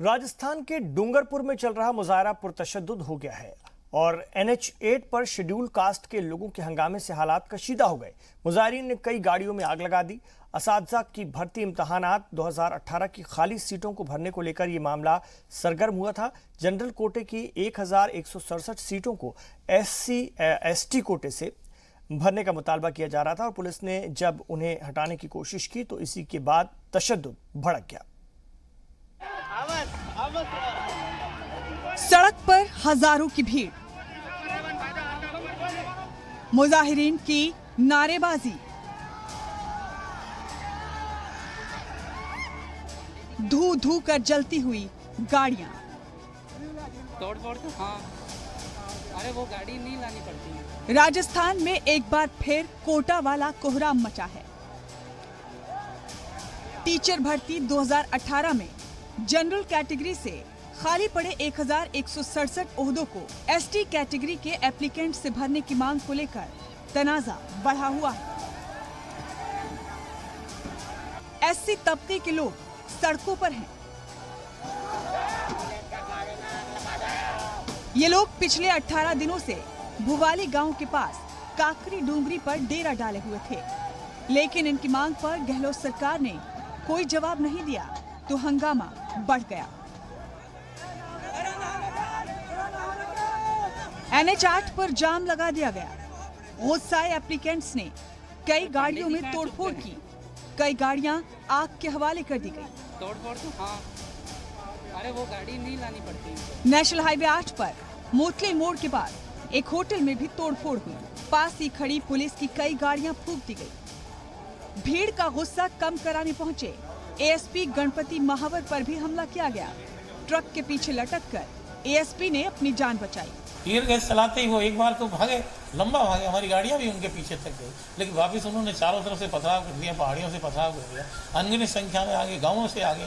राजस्थान के डूंगरपुर में चल रहा मुजाहरा पुरतशद्दुद हो गया है और NH8 पर शेड्यूल कास्ट के लोगों के हंगामे से हालात कशीदा हो गए। मुजाहिरीन ने कई गाड़ियों में आग लगा दी। असातिज़ा की भर्ती इम्तहानात 2018 की खाली सीटों को भरने को लेकर ये मामला सरगर्म हुआ था। जनरल कोटे की 1167 सीटों को SC/ST कोटे से भरने का मुतालबा किया जा रहा था और पुलिस ने जब उन्हें हटाने की कोशिश की तो इसी के बाद तशद्दुद भड़क गया। सड़क पर हजारों की भीड़, मुजाहिरीन की नारेबाजी, धू धू कर जलती हुई गाड़ियां। तोड़ फोड़ तो हाँ, अरे वो गाड़ी नहीं लानी पड़ती है। राजस्थान में एक बार फिर कोटा वाला कोहराम मचा है। टीचर भर्ती 2018 में जनरल कैटेगरी से खाली पड़े 1167 ओहदों को ST कैटेगरी के एप्लीकेंट से भरने की मांग को लेकर तनाजा बढ़ा हुआ है। SC तबके के लोग सड़कों पर हैं। ये लोग पिछले 18 दिनों से भुवाली गांव के पास काकरी डूंगरी पर डेरा डाले हुए थे, लेकिन इनकी मांग पर गहलोत सरकार ने कोई जवाब नहीं दिया तो हंगामा बढ़ गया। NH8 पर जाम लगा दिया गया। गुस्साए एप्लीकेंट्स ने कई गाड़ियों में तोड़फोड़ की, कई गाड़ियां आग के हवाले कर दी गई। तोड़फोड़ तो हाँ, अरे वो गाड़ी नहीं लानी पड़ती। नेशनल हाईवे 8 पर मोतले मोड़ के बाद एक होटल में भी तोड़फोड़ हुई। पास ही खड़ी पुलिस की कई गाड़ियां फूंक दी गई। भीड़ का गुस्सा कम कराने पहुंचे ASP गणपति महावर पर भी हमला किया गया। ट्रक के पीछे लटककर ASP ने अपनी जान बचाई। टीयर गैस चलाते ही वो एक बार तो भागे, लंबा भागे, हमारी गाड़ियां भी उनके पीछे तक गई, लेकिन वापिस उन्होंने चारों तरफ से पथराव कर दिया, पहाड़ियों से पथराव कर दिया, अनगिनत संख्या में आगे, गाँवों से आगे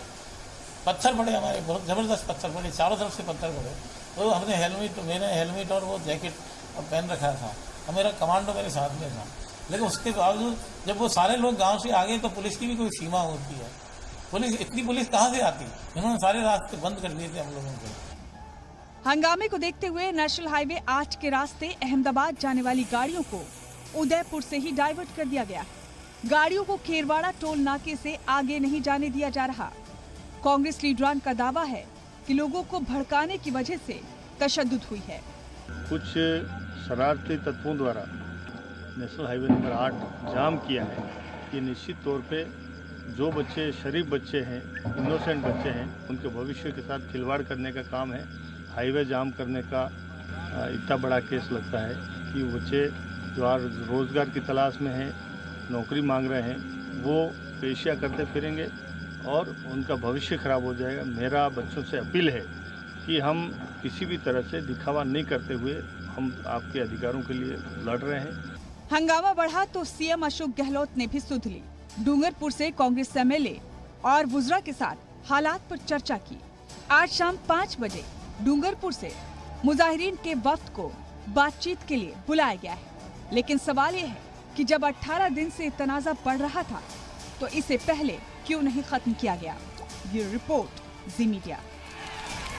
पत्थर पड़े, हमारे बहुत जबरदस्त पत्थर पड़े, चारों तरफ से पत्थर पड़े। तो हमने मैंने हेलमेट और वो जैकेट पहन रखा था और मेरा कमांडो मेरे साथ में था, लेकिन उसके बावजूद जब वो सारे लोग गाँव से आगे तो पुलिस की भी कोई सीमा होती है। इतनी पुलिस कहाँ से आती? इन्होंने सारे रास्ते बंद कर दिए थे हम लोगों के। हंगामे को देखते हुए नेशनल हाईवे 8 के रास्ते अहमदाबाद जाने वाली गाड़ियों को उदयपुर से ही डाइवर्ट कर दिया गया। गाड़ियों को खेरवाड़ा टोल नाके से आगे नहीं जाने दिया जा रहा। कांग्रेस लीडरान का दावा है कि लोगों को भड़काने की वजह से तशद्दुद हुई है। कुछ शरारती तत्वों द्वारा नेशनल हाईवे नंबर 8 जाम किया है। ये निश्चित तौर पे जो बच्चे शरीफ बच्चे हैं, इनोसेंट बच्चे हैं, उनके भविष्य के साथ खिलवाड़ करने का काम है। हाईवे जाम करने का इतना बड़ा केस लगता है कि बच्चे जो आज रोज़गार की तलाश में हैं, नौकरी मांग रहे हैं, वो पेशिया करते फिरेंगे और उनका भविष्य खराब हो जाएगा। मेरा बच्चों से अपील है कि हम किसी भी तरह से दिखावा नहीं करते हुए हम आपके अधिकारों के लिए लड़ रहे हैं। हंगामा बढ़ा तो CM अशोक गहलोत ने भी सुध ली। डूंगरपुर से कांग्रेस MLA और वुजरा के साथ हालात पर चर्चा की। आज शाम 5 बजे डूंगरपुर से मुजाहिरीन के वफ्द को बातचीत के लिए बुलाया गया है, लेकिन सवाल ये है कि जब 18 दिन से तनाजा बढ़ रहा था तो इसे पहले क्यों नहीं खत्म किया गया। ये रिपोर्ट जी मीडिया।